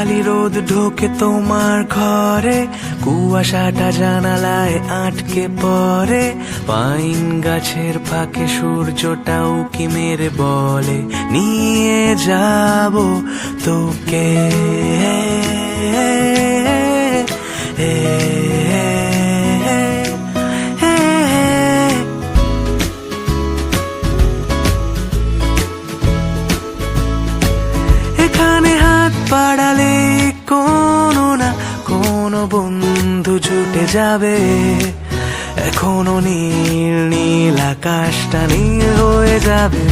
খালি রোদ ঢোকে তোমার ঘরে, কুয়াশাটা জানালায় আটকে পড়ে, পাইন গাছের ফাঁকে সূর্যটা উকি মেরে বলে নিয়ে যাব তোকে। এখানে হাত বাড়ালে কোনো না কোনো বন্ধু ছুটে যাবে, এখনো নীল নীল আকাশটা নীল হয়ে যাবে।